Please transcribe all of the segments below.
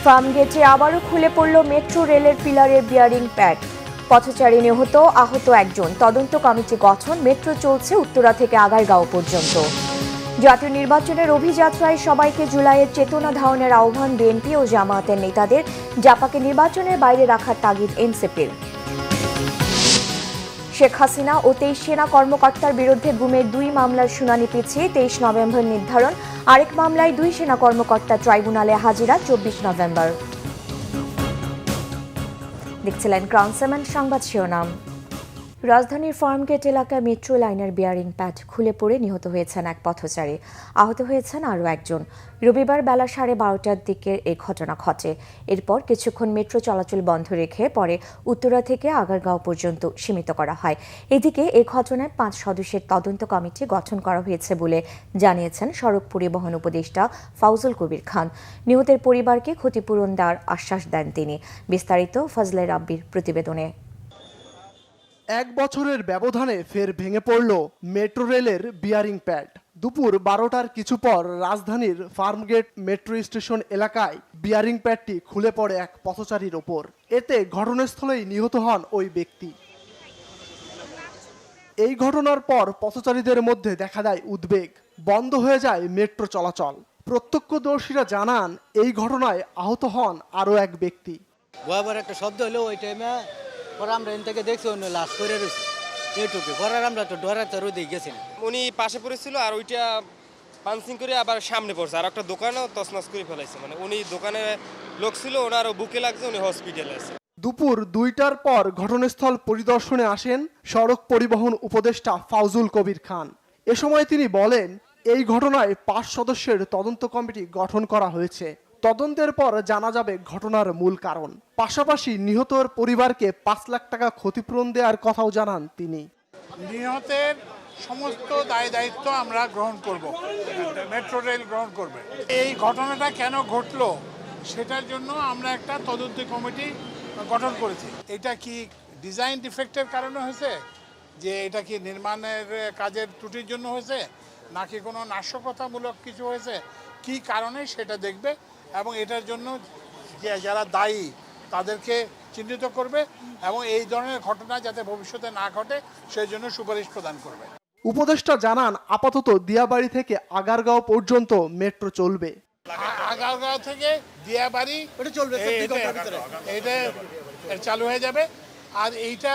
ফার্মগেটে আবারও খুলে পড়ল মেট্রো রেলের পিলারের বিয়ারিং প্যাড। পথচারী নিহত, আহত একজন। তদন্ত কমিটি গঠন। মেট্রো চলছে উত্তরা থেকে আগারগাঁও পর্যন্ত। জাতীয় নির্বাচনের অভিযাত্রায় সবাইকে জুলাইয়ের চেতনা ধারণের আহ্বান বিএনপি ও জামায়াতের নেতাদের। জাপাকে নির্বাচনের বাইরে রাখার তাগিদ এনসিপির। শেখ হাসিনা ও 23 সেনা কর্মকর্তার বিরুদ্ধে গুমের 2 মামলার শুনানি পিছিয়ে 23 নভেম্বর নির্ধারণ। আরেক মামলায় 2 সেনা কর্মকর্তা ট্রাইব্যুনালে হাজিরা 24 নভেম্বর। দেখছিলেন ক্রাউন সেভেন সংবাদ শিরোনাম। রাজধানীর ফার্মগেট এলাকায় মেট্রো লাইনের বিয়ারিং প্যাড খুলে পড়ে নিহত হয়েছেন এক পথচারী, আহত হয়েছেন আরও একজন। রবিবার বেলা 12:30টার দিকে এই ঘটনা ঘটে। এরপর কিছুক্ষণ মেট্রো চলাচল বন্ধ রেখে পরে উত্তরা থেকে আগারগাঁও পর্যন্ত সীমিত করা হয়। এদিকে এই ঘটনায় 5 সদস্যের তদন্ত কমিটি গঠন করা হয়েছে বলে জানিয়েছেন সড়ক পরিবহন উপদেষ্টা ফাউজুল কবির খান। নিহতের পরিবারকে ক্ষতিপূরণ দেওয়ার আশ্বাস দেন তিনি। বিস্তারিত ফজলে রাব্বির প্রতিবেদনে। 1 বছরের ব্যবধানে ফের ভেঙে পড়ল মেট্রো রেলের বিয়ারিং প্যাড। দুপুর 12টার কিছু পর রাজধানীর ফার্মগেট মেট্রো স্টেশন এলাকায় বিয়ারিং প্যাডটি খুলে পড়ে এক পথচারীর ওপর। এতে ঘটনাস্থলেই নিহত হন ওই ব্যক্তি। এই ঘটনার পর পথচারীদের মধ্যে দেখা দেয় উদ্বেগ। বন্ধ হয়ে যায় মেট্রো চলাচল। প্রত্যক্ষদর্শীরা জানান এই ঘটনায় আহত হন আরও এক ব্যক্তি। ভয়াবহ একটা শব্দ হলো ওই টাইমে। পরে আমরা এখান থেকে দেখছি অন্য লাশ করে রয়েছে এইটুকু। পরে আমরা তো ডরাতে রোদে গেছি না। উনি পাশে পড়েছিল আর ওইটা পাঞ্চিং করে আবার সামনে পড়ছে আর একটা দোকানেও তছনছ করে ফেলাইছে। মানে উনি দোকানে লোক ছিল, ওনারও বুকে লাগছে, উনি হসপিটালে আছে। দুপুর 2টার পর ঘটনাস্থল পরিদর্শনে আসেন সড়ক পরিবহন উপদেষ্টা ফাউজুল কবির খান। এ সময় তিনি বলেন, এই ঘটনায় 5 সদস্যের তদন্ত কমিটি গঠন করা হয়েছে। তদন্তের পর জানা যাবে ঘটনার মূল কারণ। পাশাপাশি নিহতের পরিবারকে 5 লাখ টাকা ক্ষতিপূরণ দেওয়ার কথাও জানান তিনি। নিহতের সমস্ত দায় দায়িত্ব আমরা গ্রহণ করব, মেট্রো রেল গ্রহণ করবে। এই ঘটনাটা কেন ঘটলো সেটার জন্য আমরা একটা তদন্ত কমিটি গঠন করেছি। এটা কি ডিজাইন ডিফেক্টের কারণে হয়েছে, যে এটা কি নির্মাণের কাজের ত্রুটির জন্য হয়েছে, নাকি কোনো নাশকতামূলক কিছু হয়েছে, কি কারণে সেটা দেখবে এবং এটার জন্য যারা দায়ী তাদেরকে চিহ্নিত করবে এবং এই ধরনের ঘটনা যাতে ভবিষ্যতে না ঘটে সেই জন্য সুপারিশ প্রদান করবে। উপদেষ্টা জানান, আপাতত দিয়াবাড়ি থেকে আগারগাঁও পর্যন্ত মেট্রো চলবে। আগারগাঁও থেকে দিয়াবাড়ি চলবে, এটা চালু হয়ে যাবে। আর এইটা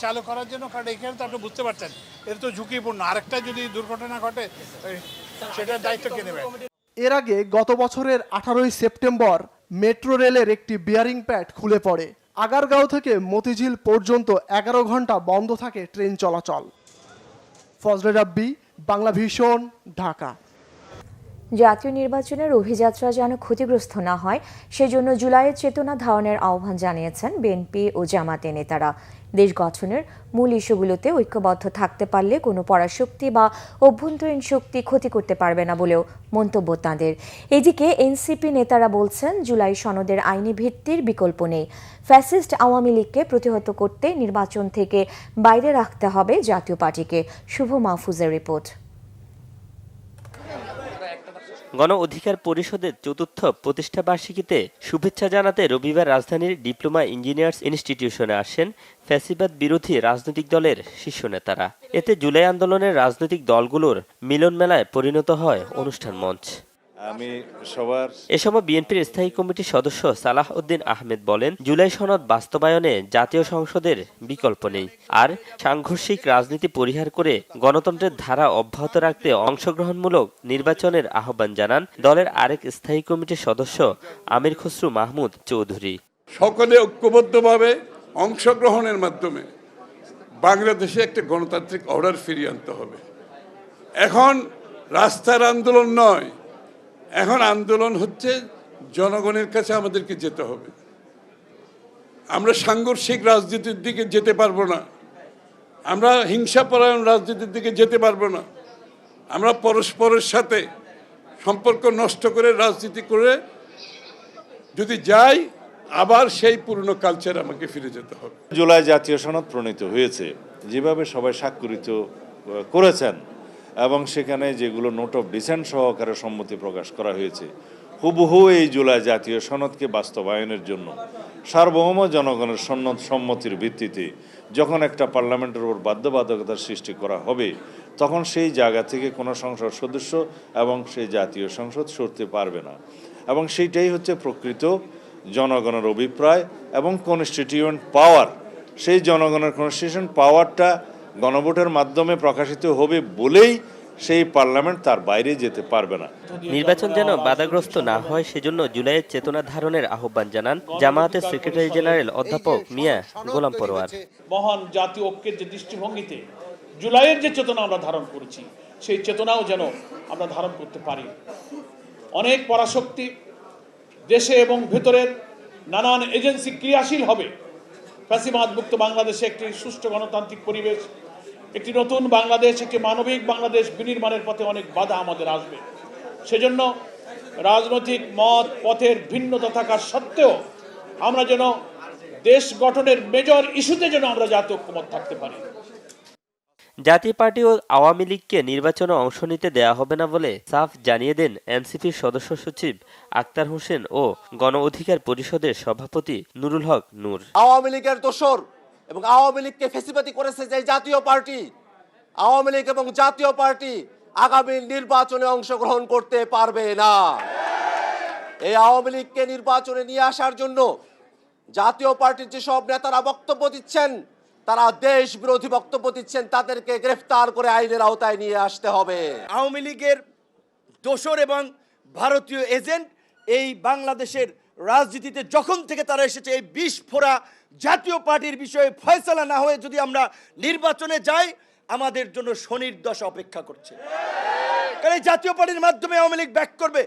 চালু করার জন্য, কারণ এখানে তো আপনি বুঝতে পারছেন এটা তো ঝুঁকিপূর্ণ, আরেকটা যদি দুর্ঘটনা ঘটে সেটার দায়িত্ব কে নেবে। এর আগে গত বছরের 18ই সেপ্টেম্বর মেট্রো রেলের একটি বিয়ারিং প্যাড খুলে পড়ে। আগারগাঁও থেকে মতিঝিল পর্যন্ত 11 ঘন্টা বন্ধ থাকে ট্রেন চলাচল। ফজলে রাব্বি, বাংলা ভিশন, ঢাকা। জাতীয় নির্বাচনের অভিযাত্রা যেন ক্ষতিগ্রস্ত না হয় সেজন্য জুলাইয়ের চেতনা ধারণের আহ্বান জানিয়েছেন বিএনপি ও জামায়াতের নেতারা। দেশ গঠনের মূল ইস্যুগুলোতে ঐক্যবদ্ধ থাকতে পারলে কোনো পরাশক্তি বা অভ্যন্তরীণ শক্তি ক্ষতি করতে পারবে না বলেও মন্তব্য তাঁদের। এদিকে এনসিপি নেতারা বলছেন, জুলাই সনদের আইনি ভিত্তির বিকল্প নেই। ফ্যাসিস্ট আওয়ামী লীগকে প্রতিহত করতে নির্বাচন থেকে বাইরে রাখতে হবে জাতীয় পার্টিকে। শুভ মাহফুজের রিপোর্ট। গণ অধিকার পরিষদের ৪র্থ প্রতিষ্ঠাবার্ষিকীতে শুভেচ্ছা জানাতে রবিবার রাজধানীর ডিপ্লোমা ইঞ্জিনিয়ার্স ইনস্টিটিউশনে আসেন ফ্যাসিবাদ বিরোধী রাজনৈতিক দলের শীর্ষ নেতারা। এতে জুলাই আন্দোলনের রাজনৈতিক দলগুলোর মিলন মেলায় পরিণত হয় অনুষ্ঠান মঞ্চ। এ সময় বিএনপির স্থায়ী কমিটির সদস্য সালাহ উদ্দিন আহমেদ বলেন, জুলাই সনদ বাস্তবায়নে জাতীয় সংসদের বিকল্প নেই। আর সাংঘর্ষিক রাজনীতি পরিহার করে গণতন্ত্রের ধারা অব্যাহত রাখতে অংশগ্রহণমূলক নির্বাচনের আহ্বান জানান দলের আরেক স্থায়ী কমিটির সদস্য আমির খসরু মাহমুদ চৌধুরী। সকলে ঐক্যবদ্ধভাবে অংশগ্রহণের মাধ্যমে বাংলাদেশে একটা গণতান্ত্রিক অর্ডার ফিরিয়ে আনতে হবে। এখন রাস্তার আন্দোলন নয়, এখন আন্দোলন হচ্ছে জনগণের কাছে আমাদেরকে যেতে হবে। আমরা সাংঘর্ষিক রাজনীতির দিকে যেতে পারবো না, আমরা হিংসাপরায়ণ রাজনীতির দিকে যেতে পারবো না। আমরা পরস্পরের সাথে সম্পর্ক নষ্ট করে রাজনীতি করে যদি যাই, আবার সেই পুরনো কালচার আমাকে ফিরে যেতে হবে। জুলাই জাতীয় সনদ প্রণীত হয়েছে, যেভাবে সবাই স্বাক্ষরিত করেছেন এবং সেখানে যেগুলো নোট অফ ডিসেন্ট সহকারে সম্মতি প্রকাশ করা হয়েছে, হুবহু এই জুলাই জাতীয় সনদকে বাস্তবায়নের জন্য সার্বভৌম জনগণের সম্মতির ভিত্তিতে যখন একটা পার্লামেন্টের উপর বাধ্যবাধকতার সৃষ্টি করা হবে, তখন সেই জায়গা থেকে কোনো সংসদ সদস্য এবং সেই জাতীয় সংসদ সরতে পারবে না। এবং সেইটাই হচ্ছে প্রকৃত জনগণের অভিপ্রায় এবং কনস্টিটিউয়েন্ট পাওয়ার। সেই জনগণের কনস্টিটিউশন পাওয়ারটা গণভোটের মাধ্যমে প্রকাশিত হবে বলেই সেই পার্লামেন্ট তার বাইরে যেতে পারবে না। নির্বাচন যেন বাধাগ্রস্ত না হয় সেজন্য জুলাইয়ের চেতনা ধারণের আহ্বান জানান জামায়াতের সেক্রেটারি জেনারেল অধ্যাপক মিয়া গোলাম পরোয়ার। মহান জাতীয় ঐক্যের যে দৃষ্টিভঙ্গিতে জুলাইয়ের যে চেতনা আমরা ধারণ করেছি, সেই চেতনাও যেন আমরা ধারণ করতে পারি। অনেক পরাশক্তি দেশে এবং ভেতরের নানান এজেন্সি ক্রিয়াশীল হবে। ফ্যাসিবাদ মুক্ত বাংলাদেশে একটি সুষ্ঠু গণতান্ত্রিক পরিবেশ, একটি নতুন বাংলাদেশ, একটি মানবিক বাংলাদেশ বিনির্মাণের পথে অনেক বাধা আমাদের আসবে। সেজন্য রাজনৈতিক মত পথের ভিন্নতা থাকার সত্ত্বেও আমরা যেন দেশ গঠনের মেজর ইস্যুতে যেন আমরা জাতীয় ঐক্যমত থাকতে পারি। জাতীয় পার্টি ও আওয়ামী লীগকে নির্বাচনে অংশ নিতে দেয়া হবে না বলে সাফ জানিয়ে দেন এনসিপির সদস্য সচিব আক্তার হোসেন ও গণ অধিকার পরিষদের সভাপতি নুরুল হক নূর। আওয়ামী লীগের দোসর এবং আওয়ামী লীগকে ফেসিবাদী করেছে যে জাতীয় পার্টি, আওয়ামী লীগ এবং জাতীয় পার্টি আগামী নির্বাচনে অংশগ্রহণ করতে পারবে না। এই আওয়ামী লীগকে নির্বাচনে নিয়ে আসার জন্য জাতীয় পার্টির যেসব নেতারা বক্তব্য দিচ্ছেন, তারা দেশ বিরোধী বক্তব্য দিচ্ছেন, তাদেরকে গ্রেফতার করে আইনের আওতায় নিয়ে আসতে হবে। আওয়ামী লীগের দোসর এবং ভারতীয় এজেন্ট এই বাংলাদেশের রাজনীতিতে যখন থেকে তারা এসেছে, এই বিস্ফোরা জাতীয় পার্টির বিষয়ে ফয়সালা না হয়ে যদি আমরা নির্বাচনে যাই, আমাদের জন্য শনির দশা অপেক্ষা করছে। কারণ এই জাতীয় পার্টির মাধ্যমে আওয়ামী লীগ ব্যাক করবে।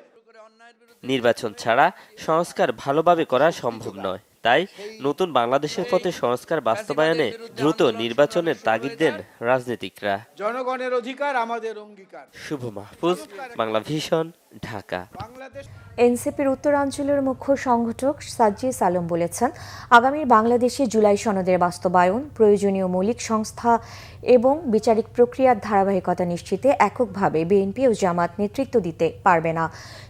নির্বাচন ছাড়া সংস্কার ভালোভাবে করা সম্ভব নয়, তাই নতুন বাংলাদেশের পথে সংস্কার বাস্তবায়নে দ্রুত নির্বাচনের তাগিদ দেন রাজনীতিকরা। জনগণের অধিকার আমাদের অঙ্গীকার। শুভ মাহফুজ, বাংলা ভিশন, ঢাকা। এনসিপির উত্তরাঞ্চলের মুখ্য সংগঠক সাজ্জিস আলম বলেছেন, আগামীর বাংলাদেশে জুলাই সনদের বাস্তবায়ন, প্রয়োজনীয় মৌলিক সংস্থা এবং বিচারিক প্রক্রিয়ার ধারাবাহিকতা নিশ্চিতে এককভাবে বিএনপি ও জামাত নেতৃত্ব দিতে পারবে না।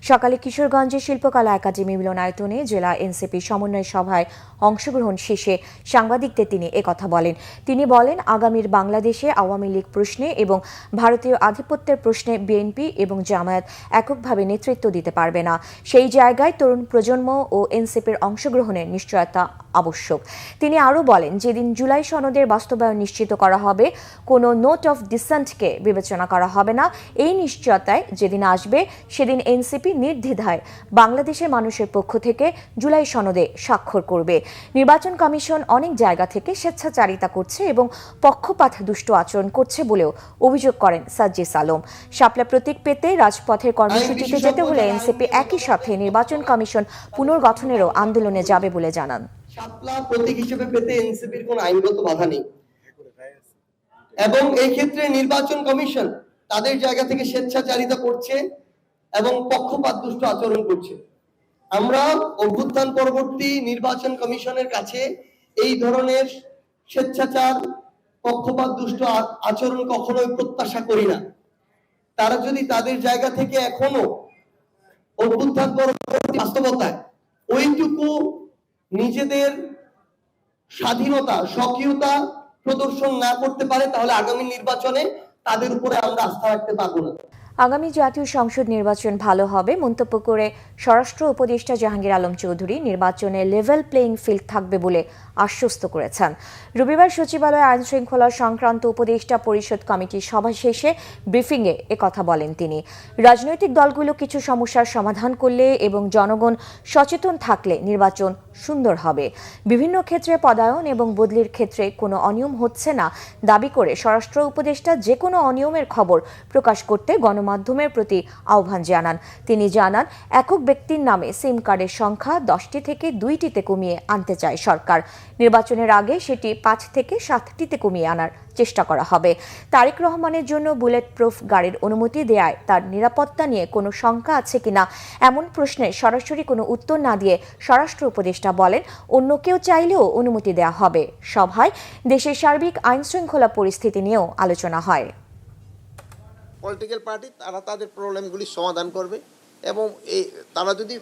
সকালে কিশোরগঞ্জে শিল্পকলা একাডেমি মিলনায়তনে জেলা এনসিপি সমন্বয় সভায় অংশগ্রহণ শেষে সাংবাদিকদের তিনি একথা বলেন। তিনি বলেন, আগামীর বাংলাদেশে আওয়ামী লীগ প্রশ্নে এবং ভারতীয় আধিপত্যের প্রশ্নে বিএনপি এবং জামায়াত এককভাবে নেতৃত্ব দিতে পারবে না। সেই জায়গায় তরুণ প্রজন্ম ও এনসিপির অংশগ্রহণের নিশ্চয়তা আবশ্যক। তিনি আরও বলেন, যেদিন জুলাই সনদের বাস্তবায়ন নিশ্চিত করা হবে, কোনো নোট অফ ডিসেন্টকে বিবেচনা করা হবে না। এই নিশ্চয়তায় যেদিন আসবে, সেদিন এনসিপি নির্দ্বিধায় বাংলাদেশের মানুষের পক্ষ থেকে জুলাই সনদে স্বাক্ষর করবে। নির্বাচন কমিশন অনেক জায়গা থেকে স্বেচ্ছাচারিতা করছে এবং পক্ষপাত দুষ্ট আচরণ করছে বলেও অভিযোগ করেন সাজ্জিস আলম। শাপলা প্রতীক পেতে রাজপথের কর্মসূচিতে যেতে হলে এনসিপি একই সাথে নির্বাচন কমিশন পুনর্গঠনেরও আন্দোলনে যাবে বলে জানান। শাপলা প্রতীক হিসেবে পেতে এনসিপির কোনো আইনগত বাধা নেই এবং এই ক্ষেত্রে নির্বাচন কমিশন তাদের জায়গা থেকে স্বেচ্ছাচারিতা করছে এবং পক্ষপাত দুষ্ট আচরণ করছে। আমরা অভ্যুত্থান পরবর্তী নির্বাচন কমিশনের কাছে এই ধরনের স্বেচ্ছাচার, পক্ষপাত দুষ্ট আচরণ কখনোই প্রত্যাশা করি না। তারা যদি তাদের জায়গা থেকে এখনো অভ্যুত্থান পরবর্তী বাস্তবতায় ওইটুকু নিজেদের স্বাধীনতা, স্বকীয়তা প্রদর্শন না করতে পারে, তাহলে আগামী নির্বাচনে তাদের উপরে আমরা আস্থা রাখতে পারবো না। আগামী জাতীয় সংসদ নির্বাচন ভালো হবে মন্তব্য করে স্বরাষ্ট্র উপদেষ্টা জাহাঙ্গীর আলম চৌধুরী নির্বাচনে লেভেল প্লেইং ফিল্ড থাকবে বলে আশ্বস্ত করেছেন। রবিবার সচিবালয়ে আইন শৃঙ্খলা সংক্রান্ত উপদেষ্টা পরিষদ কমিটির সভা শেষে ব্রিফিংয়ে একথা বলেন তিনি। রাজনৈতিক দলগুলো কিছু সমস্যার সমাধান করলে এবং জনগণ সচেতন থাকলে নির্বাচন সুন্দর হবে। বিভিন্ন ক্ষেত্রে পদায়ন এবং বদলির ক্ষেত্রে কোনো অনিয়ম হচ্ছে না দাবি করে স্বরাষ্ট্র উপদেষ্টা যে কোনো অনিয়মের খবর প্রকাশ করতে গণমাধ্যমের প্রতি আহ্বান জানান। তিনি জানান, একক ব্যক্তির নামে সিম কার্ডের সংখ্যা 10টি থেকে 2টিতে কমিয়ে আনতে চায় সরকার। নির্বাচনের আগে সেটি 5 থেকে 7টিতে কমিয়ে আনার চেষ্টা করা হবে। তারেক রহমানের জন্য বুলেট প্রুফ গাড়ির অনুমতি দেয়ায় তার নিরাপত্তা নিয়ে কোনো শঙ্কা আছে কিনা এমন প্রশ্নে সরাসরি কোনো উত্তর না দিয়ে স্বরাষ্ট্র উপদেষ্টা বলেন, অন্য কেউ চাইলেও অনুমতি দেওয়া হবে। সভায় দেশের সার্বিক আইন শৃঙ্খলা পরিস্থিতি নিয়েও আলোচনা হয়। পলিটিক্যাল পার্টি তারা তাদের প্রবলেমগুলি সমাধান করবে, এবং এই তারা যদি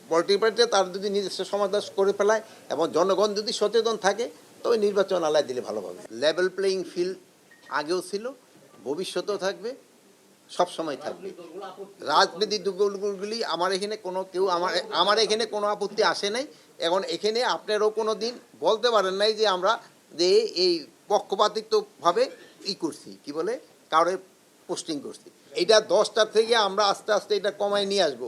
পলিটিক্যাল পার্টিতে তারা যদি নিজস্ব সমাধান করে ফেলায় এবং জনগণ যদি সচেতন থাকে তবে নির্বাচন আলায় দিলে ভালো হবে। লেভেল প্লেয়িং ফিল্ড আগেও ছিল, ভবিষ্যতেও থাকবে, সব সময় থাকবে। রাজনৈতিক দলগুলি আমার এখানে কোনো আপত্তি আসে নাই। এখন এখানে আপনারাও কোনো দিন বলতে পারেন নাই যে আমরা যে এই পক্ষপাতিত্বভাবে করছি, কি বলে কারো পোস্টিং করছি। এটা 10টা থেকে আমরা আস্তে আস্তে এটা কমায় নিয়ে আসবো।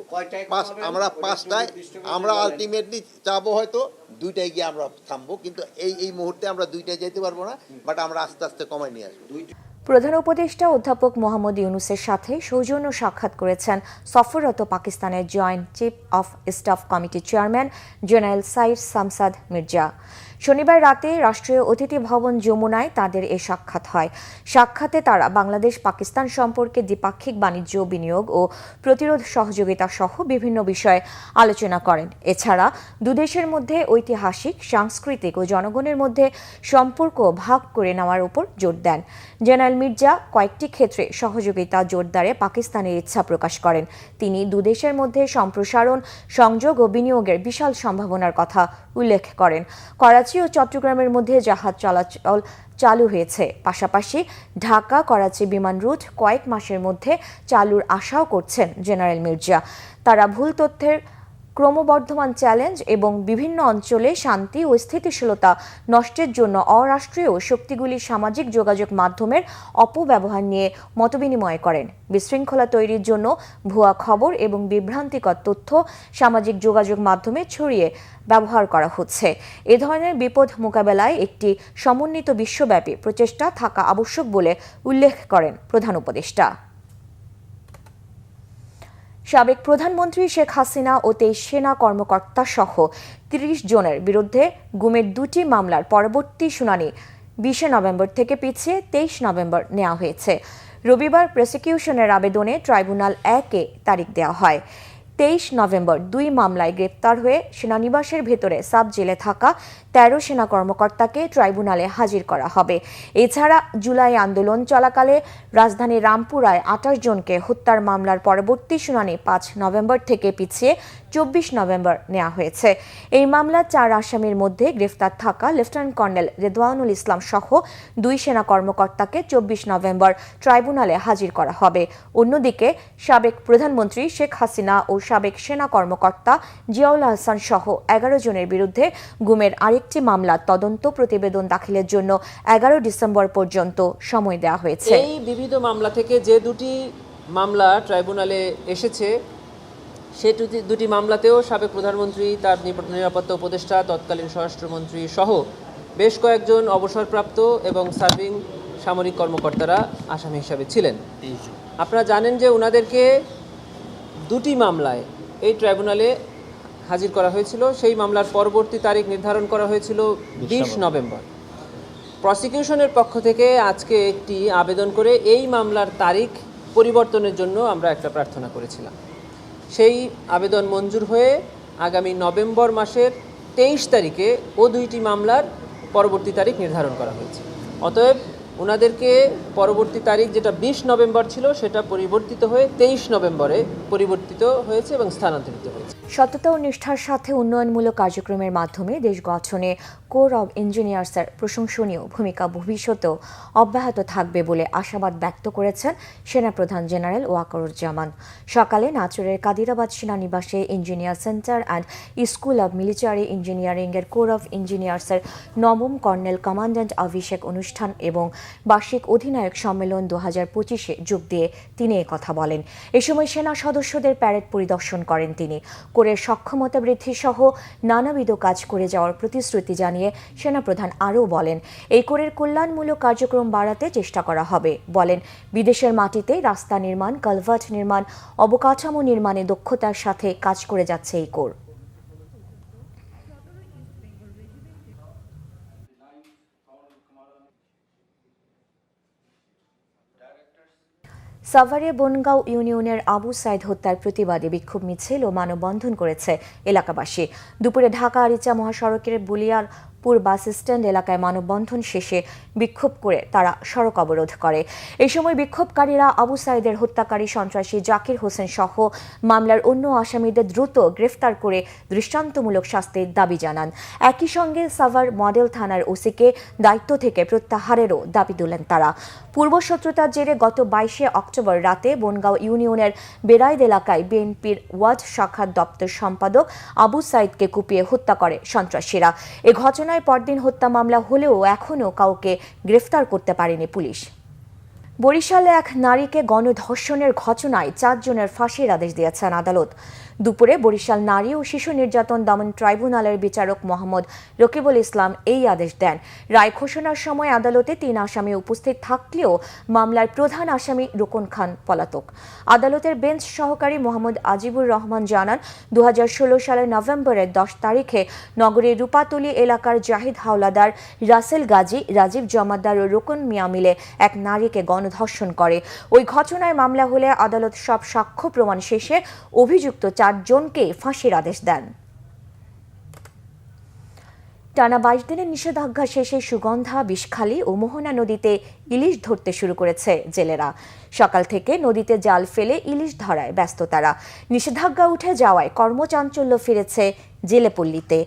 আমরা 5টায় আমরা আলটিমেটলি চাবো হয়তো 2টায় গিয়ে আমরা থামবো, কিন্তু এই মুহূর্তে আমরা 2টায় যেতে পারবো না, বাট আমরা আস্তে আস্তে কমায় নিয়ে আসবো। প্রধান উপদেষ্টা অধ্যাপক মোহাম্মদ ইউনূসের সাথে সৌজন্য সাক্ষাৎ করেছেন সফররত পাকিস্তানের জয়েন্ট চিফ অফ স্টাফ কমিটির চেয়ারম্যান জেনারেল সাইদ শামসাদ মির্জা। শনিবার রাতে রাষ্ট্রীয় অতিথি ভবন যমুনায় তাদের এ সাক্ষাৎ হয়। সাক্ষাতে তারা বাংলাদেশ পাকিস্তান সম্পর্কে দ্বিপাক্ষিক বাণিজ্য, বিনিয়োগ ও প্রতিরোধ সহযোগিতা সহ বিভিন্ন বিষয়ে আলোচনা করেন। এছাড়া দুদেশের মধ্যে ঐতিহাসিক, সাংস্কৃতিক ও জনগণের মধ্যে সম্পর্ক ভাগ করে নেওয়ার উপর জোর দেন। জেনারেল মির্জা কয়েকটি ক্ষেত্রে সহযোগিতা জোরদারে পাকিস্তানের ইচ্ছা প্রকাশ করেন। তিনি দুদেশের মধ্যে সম্প্রসারণ, সংযোগ ও বিনিয়োগের বিশাল সম্ভাবনার কথা উল্লেখ করেন। করাচি ও চট্টগ্রামের মধ্যে জাহাজ চলাচল চালু হয়েছে। পাশাপাশি ঢাকা করাচি বিমান রুট কয়েক মাসের মধ্যে চালুর আশাও করছেন জেনারেল মির্জা। তারা ভুল তথ্যের ক্রমবর্ধমান চ্যালেঞ্জ এবং বিভিন্ন অঞ্চলে শান্তি ও স্থিতিশীলতা নষ্টের জন্য অরাষ্ট্রীয় শক্তিগুলির সামাজিক যোগাযোগ মাধ্যমের অপব্যবহার নিয়ে মতবিনিময় করেন। বিশৃঙ্খলা তৈরির জন্য ভুয়া খবর এবং বিভ্রান্তিকর তথ্য সামাজিক যোগাযোগ মাধ্যমে ছড়িয়ে ব্যবহার করা হচ্ছে। এ ধরনের বিপদ মোকাবেলায় একটি সমন্বিত বিশ্বব্যাপী প্রচেষ্টা থাকা আবশ্যক বলে উল্লেখ করেন প্রধান উপদেষ্টা। সাবেক প্রধানমন্ত্রী শেখ হাসিনা ও 23 সেনা কর্মকর্তা সহ 30 জনের বিরুদ্ধে গুমের 2টি মামলার পরবর্তী শুনানি 20 নভেম্বর থেকে পিছিয়ে 23 নভেম্বর নেওয়া হয়েছে। রবিবার প্রসিকিউশনের আবেদনে ট্রাইব্যুনাল 1-এ তারিখ দেওয়া হয়। 23 নভেম্বর 2 মামলায় গ্রেপ্তার হয়ে সেনানিবাসের ভেতরে সাব জেলে থাকা 13 সেনা কর্মকর্তাকে ট্রাইব্যুনালে হাজির করা হবে। এছাড়া জুলাই আন্দোলন চলাকালে রাজধানীর রামপুরায় 28 জনকে হত্যার মামলার পরবর্তী শুনানি 5 নভেম্বর থেকে পিছিয়ে 24 নভেম্বর নেওয়া হয়েছে। এই মামলার 4 আসামির মধ্যে গ্রেফতার থাকা লেফটেন্যান্ট কর্নেল রেদওয়ানুল ইসলাম সহ 2 সেনা কর্মকর্তাকে 24 নভেম্বর ট্রাইব্যুনালে হাজির করা হবে। অন্যদিকে সাবেক প্রধানমন্ত্রী শেখ হাসিনা ও সাবেক সেনা কর্মকর্তা জিয়াউল হাসান সহ 11 জনের বিরুদ্ধে গুমের আরেকটি মামলার তদন্ত প্রতিবেদন দাখিলের জন্য 11 ডিসেম্বর পর্যন্ত সময় দেওয়া হয়েছে। এই বিবিধ মামলা থেকে যে 2টি মামলা ট্রাইব্যুনালে এসেছে সে দুটি মামলাতেও সাবেক প্রধানমন্ত্রী, তার নিরাপত্তা উপদেষ্টা, তৎকালীন স্বরাষ্ট্রমন্ত্রী সহ বেশ কয়েকজন অবসরপ্রাপ্ত এবং সার্ভিং সামরিক কর্মকর্তারা আসামি হিসাবে ছিলেন। আপনারা জানেন যে ওনাদেরকে 2টি মামলায় এই ট্রাইব্যুনালে হাজির করা হয়েছিল। সেই মামলার পরবর্তী তারিখ নির্ধারণ করা হয়েছিল 20 নভেম্বর। প্রসিকিউশনের পক্ষ থেকে আজকে একটি আবেদন করে এই মামলার তারিখ পরিবর্তনের জন্য আমরা একটা প্রার্থনা করেছিলাম। সেই আবেদন মঞ্জুর হয়ে আগামী নভেম্বর মাসের 23 তারিখে ও 2টি মামলার পরবর্তী তারিখ নির্ধারণ করা হয়েছে। অতএব ওনাদেরকে পরবর্তী তারিখ যেটা 20 নভেম্বর ছিল সেটা পরিবর্তিত হয়ে 23 নভেম্বরে পরিবর্তিত হয়েছে এবং স্থানান্তরিত হয়েছে। সততা ও নিষ্ঠার সাথে উন্নয়নমূলক কার্যক্রমের মাধ্যমে দেশ গঠনে কোর অব ইঞ্জিনিয়ার্সের প্রশংসনীয় ভূমিকা ভবিষ্যতেও অব্যাহত থাকবে বলে আশাবাদ ব্যক্ত করেছেন সেনাপ্রধান জেনারেল ওয়াকারুজ্জামান। সকালে নাচুরের কাদিরাবাদ সেনানিবাসে engineer centre and school of military ইঞ্জিনিয়ারিংয়ের কোর অব ইঞ্জিনিয়ার্সের 9ম কর্নেল কমান্ড্যান্ট অভিষেক অনুষ্ঠান এবং বার্ষিক অধিনায়ক সম্মেলন 2025-এ যোগ দিয়ে তিনি কথা বলেন। এ সময় সেনা সদস্যদের প্যারেড পরিদর্শন করেন তিনি। কোরের সক্ষমতা বৃদ্ধি সহ নানাবিধ কাজ করে যাওয়ার প্রতিশ্রুতি জানিয়ে সেনাপ্রধান আরও বলেন, এই কোরের কল্যাণমূলক কার্যক্রম বাড়াতে চেষ্টা করা হবে। বলেন, বিদেশের মাটিতে রাস্তা নির্মাণ, কালভার্ট নির্মাণ, অবকাঠামো নির্মাণে দক্ষতার সাথে কাজ করে যাচ্ছে এই কোর। সাভারে বনগাঁও ইউনিয়নের আবু সাইদ হত্যার প্রতিবাদে বিক্ষোভ মিছিল ও মানববন্ধন করেছে এলাকাবাসী। দুপুরে ঢাকা আরিচা মহাসড়কের বুলিয়ার পুর বাস স্ট্যান্ড এলাকায় মানববন্ধন শেষে বিক্ষোভ করে তারা সড়ক অবরোধ করে। এই সময় বিক্ষোভকারীরা আবু সাইদের হত্যাকারী সন্ত্রাসী জাকির হোসেন সহ মামলার অন্য আসামিদের দ্রুত গ্রেফতার করে দৃষ্টান্তমূলক শাস্তির দাবি জানান। একই সঙ্গে সাভার মডেল থানার ওসিকে দায়িত্ব থেকে প্রত্যাহারেরও দাবি তুলেন তারা। পূর্বশত্রুতার জেরে গত 22 অক্টোবর রাতে বনগাঁও ইউনিয়নের বেড়াইদ এলাকায় বিএনপির ওয়ার্ড শাখার দপ্তর সম্পাদক আবু সাইদকে কুপিয়ে হত্যা করে সন্ত্রাসীরা। এ ঘটনায় পরদিন হত্যা মামলা হলেও এখনও কাউকে গ্রেফতার করতে পারেনি পুলিশ। বরিশালে এক নারীকে গণধর্ষণের ঘটনায় 4 জনের ফাঁসির আদেশ দিয়েছেন আদালত। দুপুরে বরিশাল নারী ও শিশু নির্যাতন দমন ট্রাইব্যুনালের বিচারক মোহাম্মদ রকিবুল ইসলাম এই আদেশ দেন। রায় ঘোষণার সময় আদালতে 3 আসামি উপস্থিত থাকলেও মামলার প্রধান আসামি রুকন খান পলাতক। আদালতের বেঞ্চ সহকারী মোহাম্মদ আজিবুর রহমান জানান, 2016 সালের নভেম্বরের 10 তারিখে নগরীর রূপাতলী এলাকার জাহিদ হাওলাদার, রাসেল গাজী, রাজীব জমাদ্দার ও রুকন মিয়া মিলে এক নারীকে গণধর্ষণ করে। ওই ঘটনায় মামলা হলে আদালত সব সাক্ষ্য প্রমাণ শেষে অভিযুক্ত 4 জনকে ফাঁসির আদেশ দেন। টানা 22 দিনের নিষেধাজ্ঞা শেষে সুগন্ধা, বিষখালী ও মোহনা নদীতে ইলিশ ধরতে শুরু করেছে জেলেরা। সকাল থেকে নদীতে জাল ফেলে ইলিশ ধরায় ব্যস্ত তারা। নিষেধাজ্ঞা উঠে যাওয়ায় কর্মচাঞ্চল্য ফিরেছে জেলেপল্লীতে।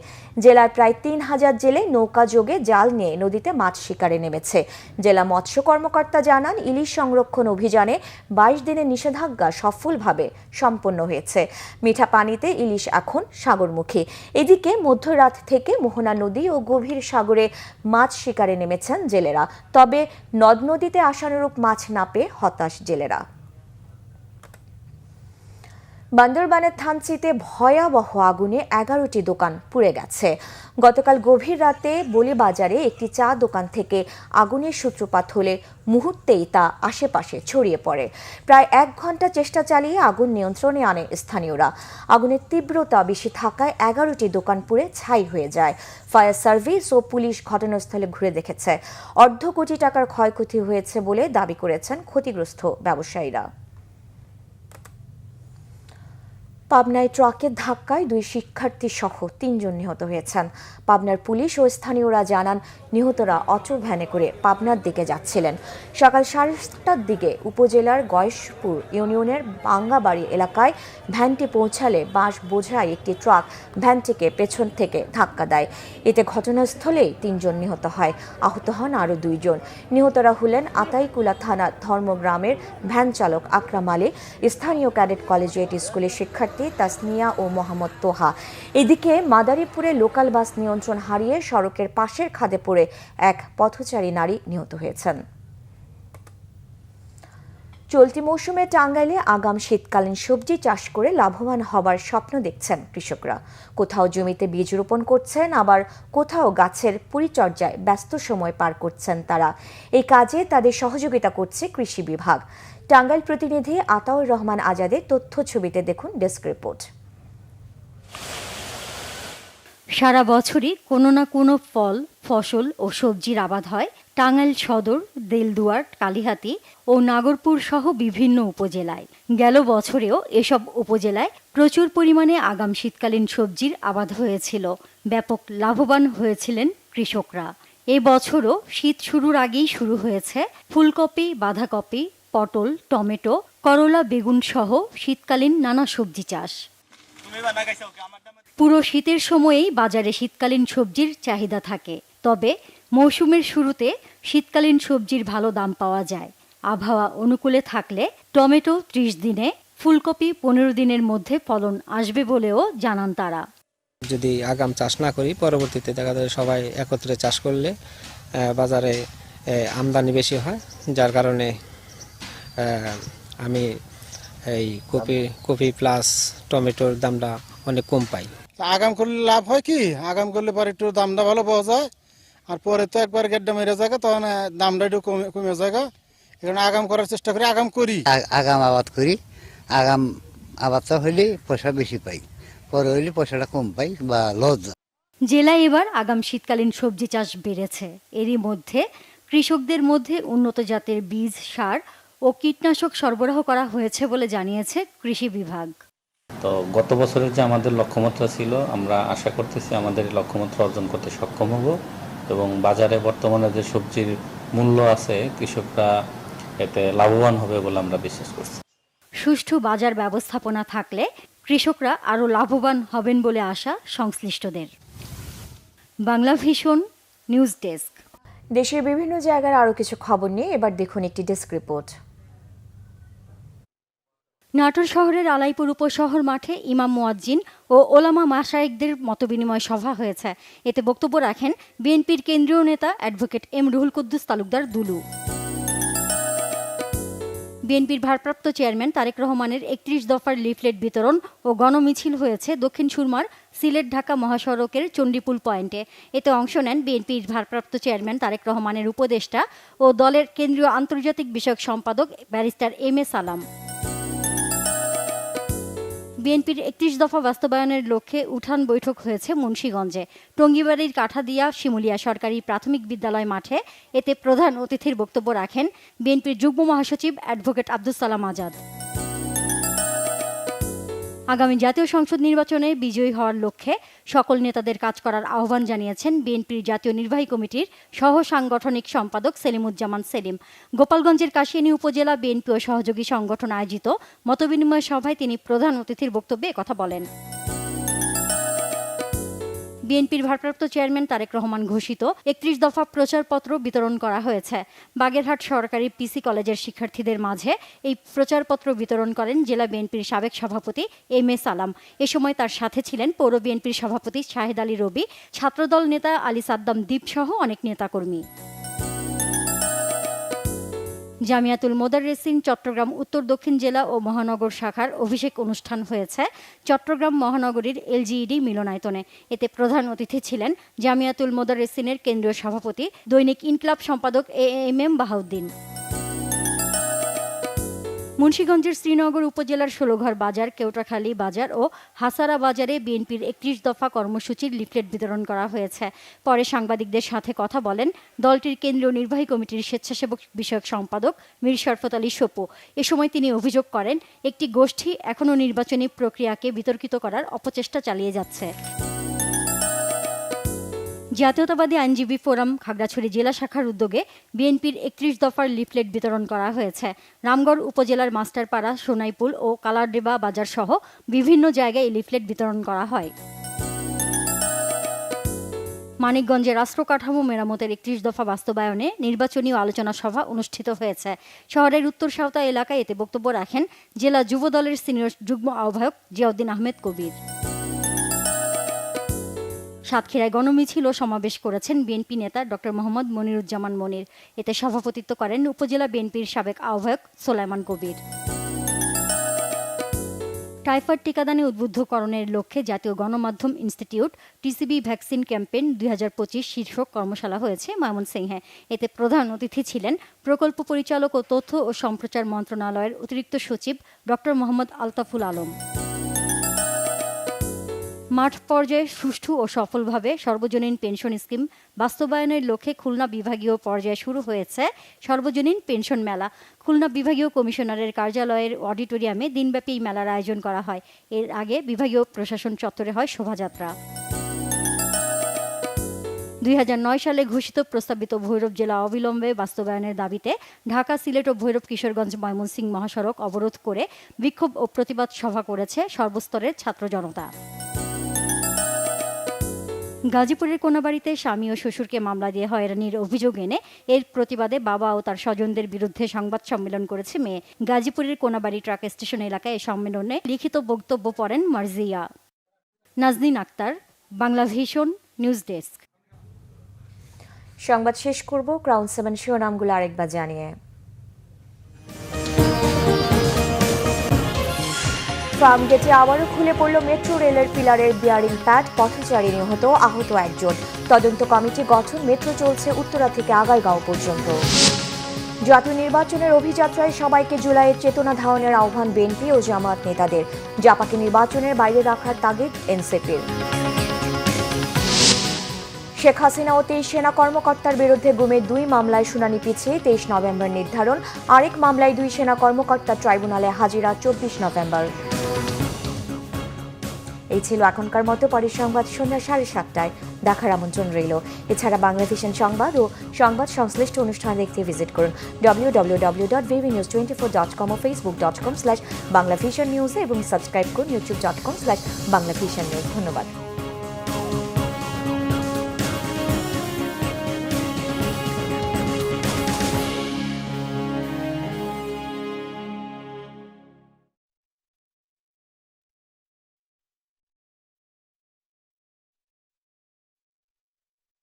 জেলার প্রায় 3000 জেলে নৌকা যোগে জাল নিয়ে নদীতে মাছ শিকারে নেমেছে। জেলা মৎস্য কর্মকর্তা জানান, ইলিশ সংরক্ষণ অভিযানে 22 দিনের নিষেধাজ্ঞা সফলভাবে সম্পন্ন হয়েছে। মিঠা পানিতে ইলিশ এখন সাগরমুখী। এদিকে মধ্যরাত থেকে মোহনা নদী ও গভীর সাগরে মাছ শিকারে নেমেছেন জেলেরা। তবে নদ নদীতে আশানুরূপ মাছ না পেয়ে হতাশ জেলেরা। বান্দরবানের থানচিতে ভয়াবহ আগুনে 11টি দোকান পুড়ে গেছে। গতকাল গভীর রাতে বলিবাজারে একটি চা দোকান থেকে আগুনের সূত্রপাত হলে মুহূর্তেই তা আশেপাশে ছড়িয়ে পড়ে। প্রায় 1 ঘন্টা চেষ্টা চালিয়ে আগুন নিয়ন্ত্রণে আনে স্থানীয়রা। আগুনের তীব্রতা বেশি থাকায় 11টি দোকান পুড়ে ছাই হয়ে যায়। ফায়ার সার্ভিস ও পুলিশ ঘটনাস্থলে ঘুরে দেখেছে। অর্ধ কোটি টাকার ক্ষয়ক্ষতি হয়েছে বলে দাবি করেছেন ক্ষতিগ্রস্ত ব্যবসায়ীরা। পাবনায় ট্রাকের ধাক্কায় 2 শিক্ষার্থী সহ 3 জন নিহত হয়েছেন। পাবনার পুলিশ ও স্থানীয়রা জানান, নিহতরা অটো ভ্যানে করে পাবনার দিকে যাচ্ছিলেন। সকাল 7:30টার দিকে উপজেলার গয়েশপুর ইউনিয়নের বাঙ্গাবাড়ি এলাকায় ভ্যানটি পৌঁছালে বাঁশ বোঝাই একটি ট্রাক ভ্যানটিকে পেছন থেকে ধাক্কা দেয়। এতে ঘটনাস্থলেই 3 জন নিহত হয়। আহত হন আরও 2 জন। নিহতরা হলেন আতাইকুলা থানা ধর্মগ্রামের ভ্যান চালক আকরাম আলী, স্থানীয় ক্যাডেট কলেজিয়েট স্কুলের শিক্ষার্থী তাসনিয়া ও মোহাম্মদ তোহা। এদিকে মাদারীপুরে লোকাল বাস নিয়ন্ত্রণ হারিয়ে সড়কের পাশের খাদে পড়ে এক পথচারী নারী নিহত হয়েছেন। চলতি মৌসুমে টাঙ্গাইলে আগাম শীতকালীন সবজি চাষ করে লাভবান হবার স্বপ্ন দেখছেন কৃষকরা। কোথাও জমিতে বীজ রোপণ করছেন, আবার কোথাও গাছের পরিচর্যায় ব্যস্ত সময় পার করছেন তারা। এই কাজে তাদের সহযোগিতা করছে কৃষি বিভাগ। টাঙ্গাইল প্রতিনিধি আতাউর রহমান আজাদের তথ্য ছবিতে দেখুন ডেস্ক রিপোর্ট। সারা বছরই কোনো না কোনো ফল, ফসল ও সবজির আবাদ হয় টাঙ্গাইল সদর, দেলদুয়ার, কালিহাতী ও নাগরপুর সহ বিভিন্ন উপজেলায়। গেল বছরেও এসব উপজেলায় প্রচুর পরিমাণে আগাম শীতকালীন সবজির আবাদ হয়েছিল। ব্যাপক লাভবান হয়েছিলেন কৃষকরা। এ বছরও শীত শুরুর আগেই শুরু হয়েছে ফুলকপি, বাঁধাকপি, পটল, টমেটো, করলা, বেগুন সহ শীতকালীন নানা সবজি চাষ। পুরো শীতের সময়েই বাজারে শীতকালীন সবজির চাহিদা থাকে। তবে মৌসুমের শুরুতে শীতকালীন সবজির ভালো দাম পাওয়া যায়। আবহাওয়া অনুকূলে থাকলে টমেটো 30 দিনে, ফুলকপি 15 দিনের মধ্যে ফলন আসবে বলেও জানান তারা। যদি আগাম চাষ না করি, পরবর্তীতে দেখা যায় সবাই একত্রে চাষ করলে বাজারে আমদানি বেশি হয়, যার কারণে আমি এই কপি প্লাস টমেটোর দামটা অনেক কম পাই। আগাম করলে লাভ হয় কি, আগাম করলে পরে একটু দামটা ভালো পাওয়া যায়, আর পরে তো একবার গেটটা মেরে যায় তখন দামটা একটু কমে যায়। এখানে আগাম করার চেষ্টা করি, আগাম করি, আগাম আবাদ করি। আগাম আবাদটা হলে পয়সা বেশি পাই, পরে হইলে পয়সাটা কম পাই বা লস। জেলায় এবার আগাম শীতকালীন সবজি চাষ বেড়েছে। এরই মধ্যে কৃষকদের মধ্যে উন্নত জাতের বীজ, সার ও কীটনাশক সরবরাহ করা হয়েছে বলে জানিয়েছে কৃষি বিভাগ। তো গত বছরের যে আমাদের লক্ষ্যমাত্রা ছিল, আমরা আশা করতেছি আমাদের লক্ষ্যমাত্রা অর্জন করতে সক্ষম হব এবং বাজারে বর্তমানে যে সবজির মূল্য আছে কৃষকরা এতে লাভবান হবে বলে আমরা বিশ্বাস করছি। সুষ্ঠু বাজার ব্যবস্থাপনা থাকলে কৃষকরা আরও লাভবান হবেন বলে আশা সংশ্লিষ্টদের। Bangla Vision news desk. দেশের বিভিন্ন জায়গার আরও কিছু খবর নিয়ে এবার দেখুন একটি ডেস্ক রিপোর্ট। নাটোর শহরের আলাইপুর উপশহর মাঠে ইমাম মুয়াজ্জিন ও ওলামা মাশায়েখদের মতবিনিময় সভা হয়েছে। এতে বক্তব্য রাখেন বিএনপির কেন্দ্রীয় নেতা অ্যাডভোকেট এম রুহুল কুদ্দুস তালুকদার দুলু। বিএনপির ভারপ্রাপ্ত চেয়ারম্যান তারেক রহমানের ৩১ দফার লিফলেট বিতরণ ও গণমিছিল হয়েছে দক্ষিণ সুরমার সিলেট ঢাকা মহাসড়কের চণ্ডীপুল পয়েন্টে। এতে অংশ নেন বিএনপির ভারপ্রাপ্ত চেয়ারম্যান তারেক রহমানের উপদেষ্টা ও দলের কেন্দ্রীয় আন্তর্জাতিক বিষয়ক সম্পাদক ব্যারিস্টার এম এ সালাম। বিএনপির ৩১ দফা বাস্তবায়নের লক্ষ্যে উঠান বৈঠক হয়েছে মুন্সিগঞ্জে টঙ্গিবাড়ির কাঠাদিয়া শিমুলিয়া সরকারি প্রাথমিক বিদ্যালয় মাঠে। এতে প্রধান অতিথির বক্তব্য রাখেন বিএনপির যুগ্ম মহাসচিব অ্যাডভোকেট আব্দুস সালাম আজাদ। আগামী জাতীয় সংসদ নির্বাচনে বিজয়ী হওয়ার লক্ষ্যে সকল নেতাদের কাজ করার আহ্বান জানিয়েছেন বিএনপির জাতীয় নির্বাহী কমিটির সহ সাংগঠনিক সম্পাদক সেলিমুজ্জামান সেলিম। গোপালগঞ্জের কাশিয়ানী উপজেলা বিএনপি ও সহযোগী সংগঠন আয়োজিত মতবিনিময় সভায় তিনি প্রধান অতিথির বক্তব্যে কথা বলেন। বিএনপির ভারপ্রাপ্ত চেয়ারম্যান তারেক রহমান ঘোষিত ৩১ দফা প্রচারপত্র বিতরণ করা হয়েছে। বাগেরহাট সরকারি পিসি কলেজের শিক্ষার্থীদের মাঝে এই প্রচারপত্র বিতরণ করেন জেলা বিএনপির সাবেক সভাপতি এম এ সালাম। এ সময় তার সাথে ছিলেন পৌর বিএনপির সভাপতি শাহেদ আলী রবি, ছাত্রদল নেতা আলী সাদ্দাম দ্বীপ সহ অনেক নেতাকর্মী। জামিয়াতুল মোদাররেসিন চট্টগ্রাম উত্তর দক্ষিণ জেলা ও মহানগর শাখার অভিষেক অনুষ্ঠান হয়েছে চট্টগ্রাম মহানগরীর এলজিইডি মিলনায়তনে। এতে প্রধান অতিথি ছিলেন জামিয়াতুল মোদাররেসিনের কেন্দ্রীয় সভাপতি দৈনিক ইনকিলাব সম্পাদক এএমএম বাহাউদ্দিন। মুন্সিগঞ্জের শ্রীনগর উপজেলার ষোলঘর বাজার, কেওটাখালী বাজার ও হাসারা বাজারে বিএনপির ৩১ দফা কর্মসূচির লিফলেট বিতরণ করা হয়েছে। পরে সাংবাদিকদের সাথে কথা বলেন দলটির কেন্দ্রীয় নির্বাহী কমিটির স্বেচ্ছাসেবক বিষয়ক সম্পাদক মীর শরফত আলী সপু। এ সময় তিনি অভিযোগ করেন একটি গোষ্ঠী এখনও নির্বাচনী প্রক্রিয়াকে বিতর্কিত করার অপচেষ্টা চালিয়ে যাচ্ছে। জাতীয়তাবাদী আইনজীবী ফোরাম খাগড়াছড়ি জেলা শাখার উদ্যোগে বিএনপির ৩১ দফার লিফলেট বিতরণ করা হয়েছে। রামগড় উপজেলার মাস্টারপাড়া, সোনাইপুল ও কালারডেবা বাজার সহ বিভিন্ন জায়গায় এই লিফলেট বিতরণ করা হয়। মানিকগঞ্জে রাষ্ট্র কাঠামো মেরামতের ৩১ দফা বাস্তবায়নে নির্বাচনী আলোচনা সভা অনুষ্ঠিত হয়েছে। শহরের উত্তর সাঁওতা এলাকায় এতে বক্তব্য রাখেন জেলা যুব দলের সিনিয়র যুগ্ম আহ্বায়ক জিয়াউদ্দিন আহমেদ কবির। সাতক্ষীরায় গণমিছিল ও সমাবেশ করেছেন বিএনপি নেতা ডক্টর মোহাম্মদ মনিরুজ্জামান মনির। এতে সভাপতিত্ব করেন উপজেলা বিএনপির সাবেক আহ্বায়ক সোলাইমান কবির। টাইফয়েড টিকাদানে উদ্বুদ্ধকরণের লক্ষ্যে জাতীয় গণমাধ্যম ইনস্টিটিউট টিসিবি ভ্যাকসিন ক্যাম্পেইন ২০২৫ শীর্ষক কর্মশালা হয়েছে ময়মনসিংহে। এতে প্রধান অতিথি ছিলেন প্রকল্প পরিচালক ও তথ্য ও সম্প্রচার মন্ত্রণালয়ের অতিরিক্ত সচিব ডক্টর মোহাম্মদ আলতাফুল আলম। মাঠ পর্যায়ে সুষ্ঠু ও সফলভাবে সর্বজনীন পেনশন স্কিম বাস্তবায়নের লক্ষ্যে খুলনা বিভাগীয় পর্যায়ে শুরু হয়েছে সর্বজনীন পেনশন মেলা। খুলনা বিভাগীয় কমিশনারের কার্যালয়ের অডিটোরিয়ামে দিনব্যাপী এই মেলার আয়োজন করা হয়। এর আগে বিভাগীয় প্রশাসন চত্বরে হয় শোভাযাত্রা। ২০০৯ সালে ঘোষিত প্রস্তাবিত ভৈরব জেলা অবিলম্বে বাস্তবায়নের দাবিতে ঢাকা, সিলেট ও ভৈরব কিশোরগঞ্জ ময়মনসিংহ মহাসড়ক অবরোধ করে বিক্ষোভ ও প্রতিবাদ সভা করেছে সর্বস্তরের ছাত্র জনতা। গাজীপুরের কোনাবাড়িতে স্বামী ও শ্বশুরকে মামলা দিয়ে হয়রানির অভিযোগ এনে এর প্রতিবাদে বাবা ও তার স্বজনদের বিরুদ্ধে সংবাদ সম্মেলন করেছে মেয়ে। গাজীপুরের কোনাবাড়ি ট্রাক স্টেশন এলাকায় এই সম্মেলনে লিখিত বক্তব্য পড়েন Marzia. Nazneen Akter, Bangla Vision news desk. সংবাদ শেষ করব ক্রাউন 7 শিরোনামগুলো আরেকবার জানিয়ে। ফার্মগেটে আবারও খুলে পড়ল মেট্রো রেলের পিলারের বিয়ারিং প্যাড, পথচারী নিহত, আহত একজন। তদন্ত কমিটি গঠন, মেট্রো চলছে উত্তরা থেকে আগারগাঁও পর্যন্ত। জাতীয় নির্বাচনের অভিযাত্রায় সবাইকে জুলাইয়ের চেতনা ধারণের আহ্বান বিএনপি ও জামায়াত নেতাদের। জাপাকে নির্বাচনের বাইরে রাখার তাগিদ এনসিপির। শেখ হাসিনা ও 23 সেনা কর্মকর্তার বিরুদ্ধে গুমের 2 মামলায় শুনানি পিছিয়ে 23 নভেম্বর নির্ধারণ। আরেক মামলায় 2 সেনা কর্মকর্তা ট্রাইব্যুনালে হাজিরা 24 নভেম্বর। এই ছিল এখনকার মতো। পরের সংবাদ সন্ধ্যা 7:30টায় দেখার আমন্ত্রণ রইল। এছাড়া বাংলা ভিশন সংবাদ ও সংবাদ সংশ্লিষ্ট অনুষ্ঠান দেখতে ভিজিট করুন www.vvnews24.com ও facebook.com/banglavisionnews এবং সাবস্ক্রাইব করুন youtube.com/banglavisionnews। ধন্যবাদ।